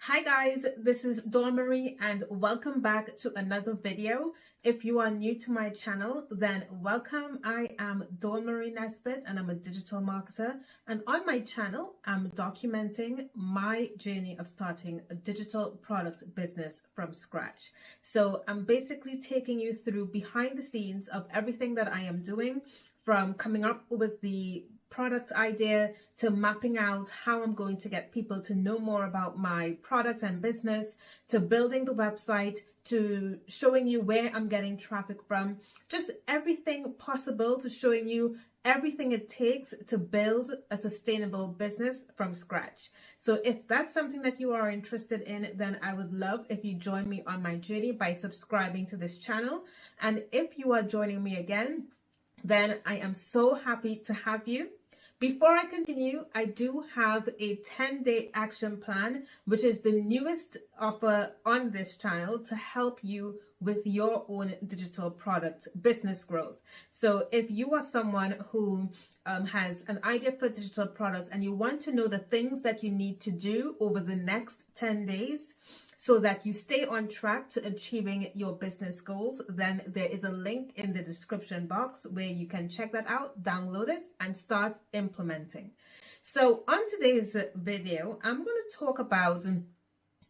Hi guys, this is Dawn Marie and welcome back to another video. If you are new to my channel, then welcome. I am Dawn Marie Nesbitt and I'm a digital marketer, and on my channel I'm documenting my journey of starting a digital product business from scratch. So I'm basically taking you through behind the scenes of everything that I am doing, from coming up with the product idea to mapping out how I'm going to get people to know more about my product and business, to building the website, to showing you where I'm getting traffic from, just everything possible, to showing you everything it takes to build a sustainable business from scratch. So if that's something that you are interested in, then I would love if you join me on my journey by subscribing to this channel. And if you are joining me again, then I am so happy to have you. Before I continue, I do have a 10-day action plan, which is the newest offer on this channel to help you with your own digital product business growth. So if you are someone who has an idea for digital products and you want to know the things that you need to do over the next 10 days, so that you stay on track to achieving your business goals, then there is a link in the description box where you can check that out, download it, and start implementing. So on today's video, I'm going to talk about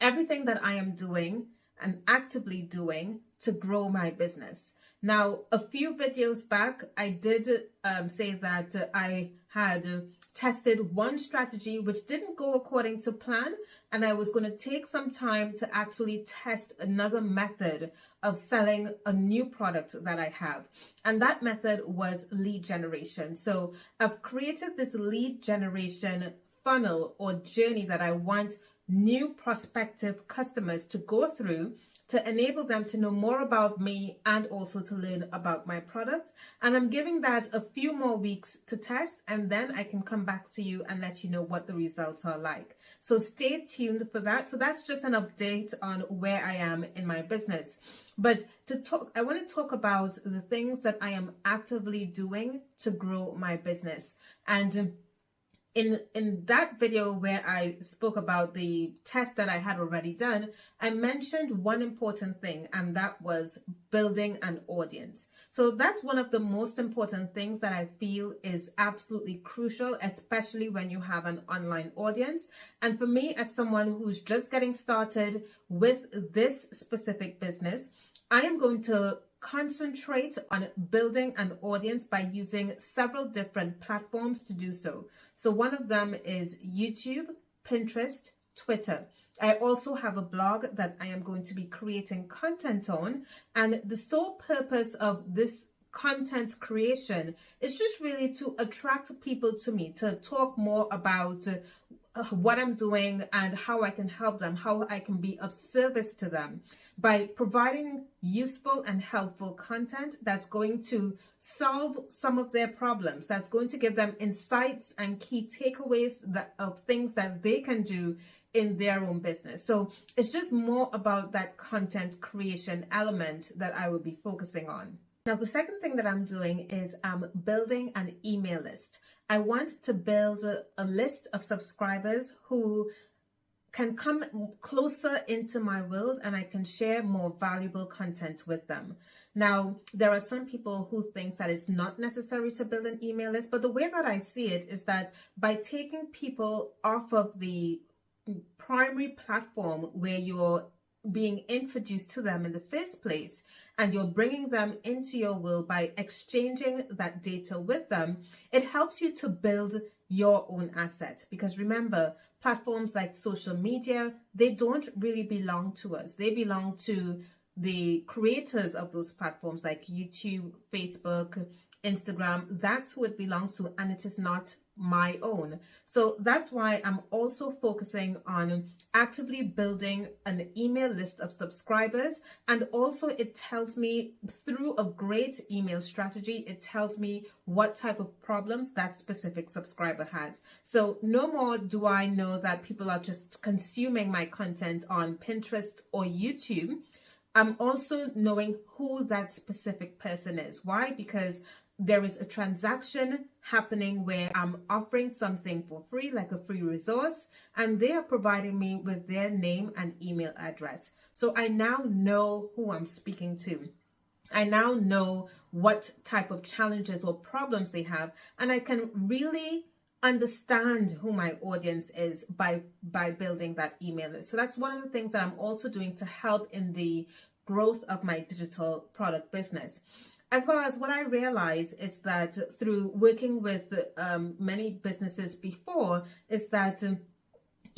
everything that I am doing and actively doing to grow my business. Now, a few videos back, I did say that I had tested one strategy which didn't go according to plan, and I was going to take some time to actually test another method of selling a new product that I have. And that method was lead generation. So I've created this lead generation funnel or journey that I want new prospective customers to go through to enable them to know more about me and also to learn about my product. And I'm giving that a few more weeks to test, and then I can come back to you and let you know what the results are like. So stay tuned for that. So that's just an update on where I am in my business. But I want to talk about the things that I am actively doing to grow my business. And in that video where I spoke about the test that I had already done, I mentioned one important thing, and that was building an audience. So that's one of the most important things that I feel is absolutely crucial, especially when you have an online audience. And for me, as someone who's just getting started with this specific business, I am going to concentrate on building an audience by using several different platforms to do so. So one of them is YouTube, Pinterest, Twitter. I also have a blog that I am going to be creating content on, and the sole purpose of this content creation is just really to attract people to me, to talk more about what I'm doing and how I can help them, how I can be of service to them by providing useful and helpful content that's going to solve some of their problems, that's going to give them insights and key takeaways of things that they can do in their own business. So it's just more about that content creation element that I will be focusing on. Now, the second thing that I'm doing is I'm building an email list. I want to build a list of subscribers who can come closer into my world and I can share more valuable content with them. Now, there are some people who think that it's not necessary to build an email list, but the way that I see it is that by taking people off of the primary platform where you're being introduced to them in the first place, and you're bringing them into your world by exchanging that data with them, it helps you to build your own asset. Because remember, platforms like social media, they don't really belong to us. They belong to the creators of those platforms like YouTube, Facebook, Instagram. That's who it belongs to, and it is not my own. So that's why I'm also focusing on actively building an email list of subscribers. And also it tells me through a great email strategy, it tells me what type of problems that specific subscriber has. So no more do I know that people are just consuming my content on Pinterest or YouTube. I'm also knowing who that specific person is. Why? Because there is a transaction happening where I'm offering something for free, like a free resource, and they are providing me with their name and email address. So I now know who I'm speaking to. I now know what type of challenges or problems they have, and I can really understand who my audience is by building that email list. So that's one of the things that I'm also doing to help in the growth of my digital product business. As well as what I realize is that through working with many businesses before, is that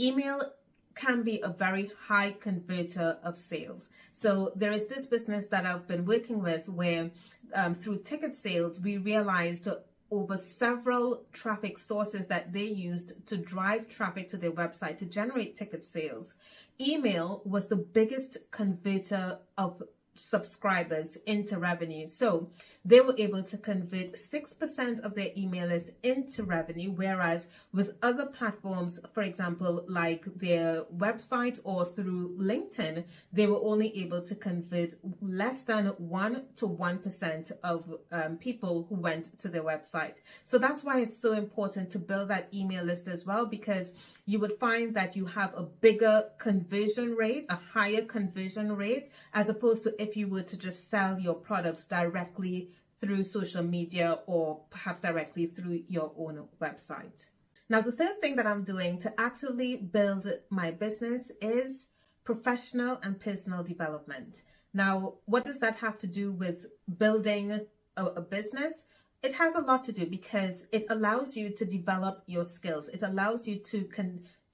email can be a very high converter of sales. So there is this business that I've been working with where through ticket sales, we realized over several traffic sources that they used to drive traffic to their website to generate ticket sales. Email was the biggest converter of subscribers into revenue. So they were able to convert 6% of their email list into revenue, whereas with other platforms, for example, like their website or through LinkedIn, they were only able to convert less than 1 to 1% of people who went to their website. So that's why it's so important to build that email list as well, because you would find that you have a bigger conversion rate, a higher conversion rate, as opposed to if you were to just sell your products directly through social media or perhaps directly through your own website. Now, the third thing that I'm doing to actively build my business is professional and personal development. Now, what does that have to do with building a business? It has a lot to do because it allows you to develop your skills. It allows you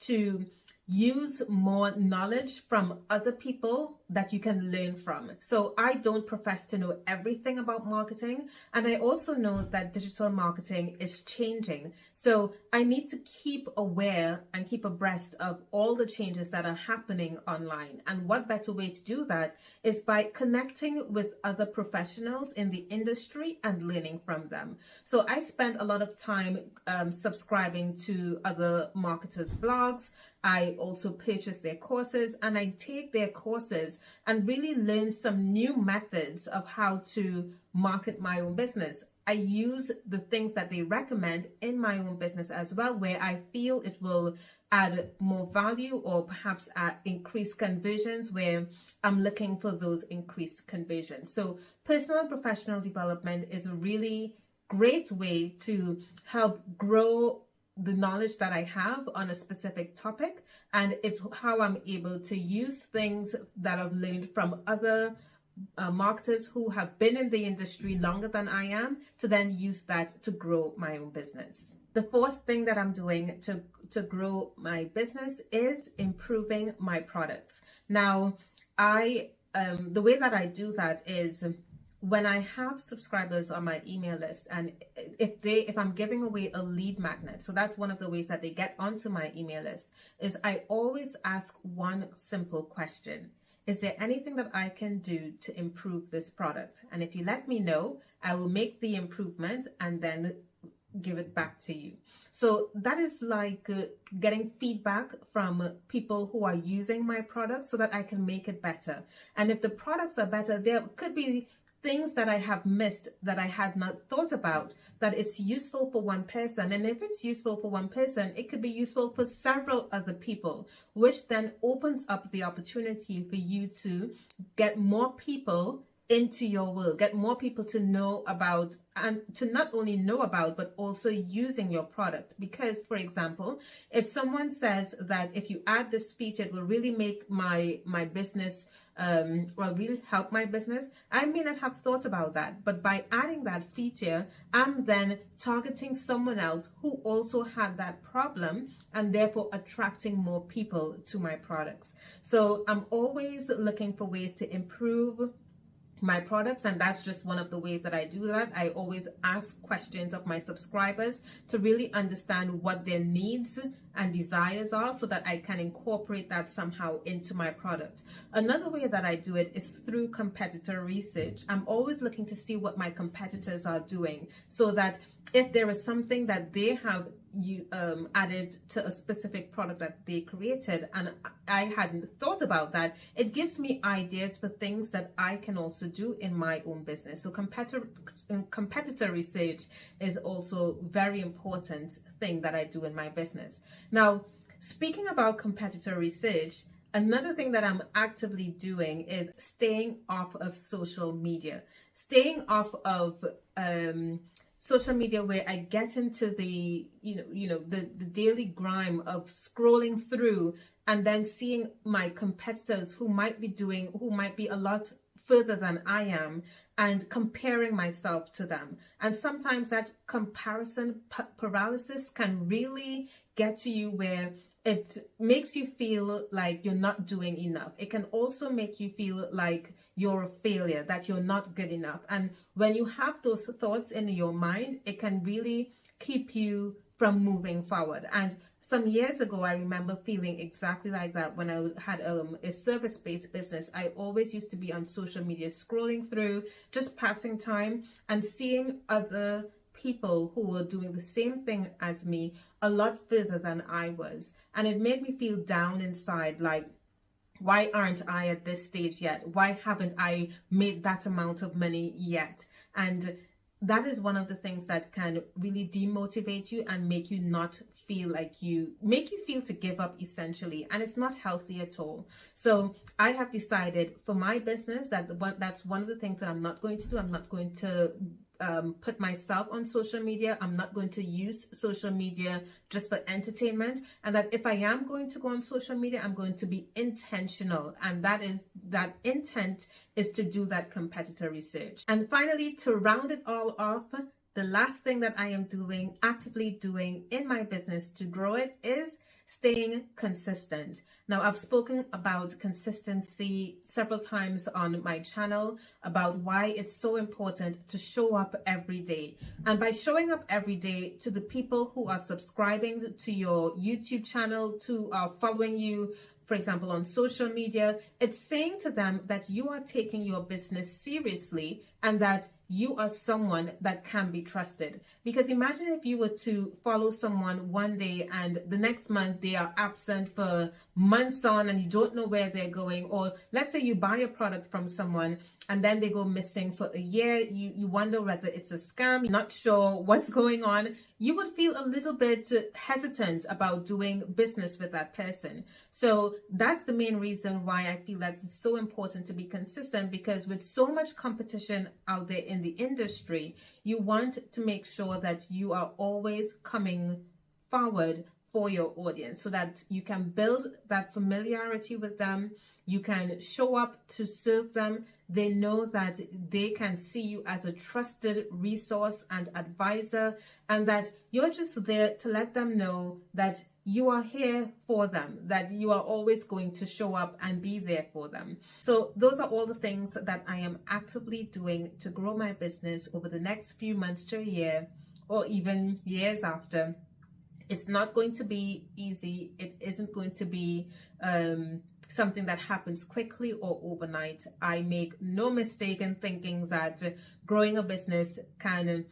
to use more knowledge from other people that you can learn from. So I don't profess to know everything about marketing, and I also know that digital marketing is changing. So I need to keep aware and keep abreast of all the changes that are happening online. And what better way to do that is by connecting with other professionals in the industry and learning from them. So I spend a lot of time subscribing to other marketers' blogs. I also purchase their courses, and I take their courses and really learn some new methods of how to market my own business. I use the things that they recommend in my own business as well, where I feel it will add more value or perhaps increase conversions where I'm looking for those increased conversions. So personal and professional development is a really great way to help grow the knowledge that I have on a specific topic, and it's how I'm able to use things that I've learned from other marketers who have been in the industry longer than I am to then use that to grow my own business. The fourth thing that I'm doing to grow my business is improving my products. Now, the way that I do that is when I have subscribers on my email list, and if I'm giving away a lead magnet, so that's one of the ways that they get onto my email list, is I always ask one simple question. Is there anything that I can do to improve this product? And if you let me know, I will make the improvement and then give it back to you. So that is like getting feedback from people who are using my product so that I can make it better. And if the products are better, there could be things that I have missed that I had not thought about, that it's useful for one person. And if it's useful for one person, it could be useful for several other people, which then opens up the opportunity for you to get more people into your world, get more people to know about, and to not only know about, but also using your product. Because, for example, if someone says that if you add this feature, it will really make my business will really help my business, I may not have thought about that, but by adding that feature, I'm then targeting someone else who also had that problem and therefore attracting more people to my products. So I'm always looking for ways to improve my products, and that's just one of the ways that I do that. I always ask questions of my subscribers to really understand what their needs and desires are so that I can incorporate that somehow into my product. Another way that I do it is through competitor research. I'm always looking to see what my competitors are doing so that if there is something that they have you added to a specific product that they created, and I hadn't thought about that. It gives me ideas for things that I can also do in my own business. So competitor research is also very important thing that I do in my business. Now, speaking about competitor research, another thing that I'm actively doing is staying off of social media, staying off of social media where I get into the the daily grime of scrolling through and then seeing my competitors who might be a lot further than I am, and comparing myself to them. And sometimes that comparison paralysis can really get to you, where it makes you feel like you're not doing enough. It can also make you feel like you're a failure, that you're not good enough. And when you have those thoughts in your mind, it can really keep you from moving forward. And some years ago, I remember feeling exactly like that when I had a service-based business. I always used to be on social media, scrolling through, just passing time and seeing other people who were doing the same thing as me a lot further than I was. And it made me feel down inside, like, why aren't I at this stage yet? Why haven't I made that amount of money yet? And that is one of the things that can really demotivate you and make you not feel like make you feel to give up, essentially. And it's not healthy at all. So I have decided for my business that's one of the things that I'm not going to do. I'm not going to put myself on social media. I'm not going to use social media just for entertainment. And that if I am going to go on social media, I'm going to be intentional. And that intent is to do that competitor research. And finally, to round it all off, the last thing that I am actively doing in my business to grow it is staying consistent. Now, I've spoken about consistency several times on my channel, about why it's so important to show up every day. And by showing up every day, to the people who are subscribing to your YouTube channel, to following you, for example, on social media, it's saying to them that you are taking your business seriously and that you are someone that can be trusted. Because imagine if you were to follow someone one day and the next month they are absent for months on and you don't know where they're going. Or let's say you buy a product from someone and then they go missing for a year. You wonder whether it's a scam, you're not sure what's going on. You would feel a little bit hesitant about doing business with that person. So that's the main reason why I feel that it's so important to be consistent, because with so much competition out there in the industry, you want to make sure that you are always coming forward for your audience so that you can build that familiarity with them. You can show up to serve them. They know that they can see you as a trusted resource and advisor, and that you're just there to let them know that you are here for them, that you are always going to show up and be there for them. So those are all the things that I am actively doing to grow my business over the next few months to a year, or even years after. It's not going to be easy. It isn't going to be something that happens quickly or overnight. I make no mistake in thinking that growing a business can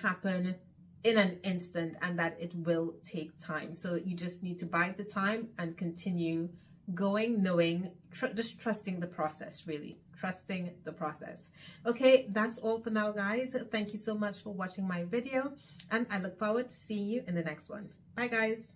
happen in an instant, and that it will take time. So you just need to bide the time and continue going, knowing, just trusting the process, really trusting the process. Okay, that's all for now, guys. Thank you so much for watching my video, and I look forward to seeing you in the next one. Bye, guys.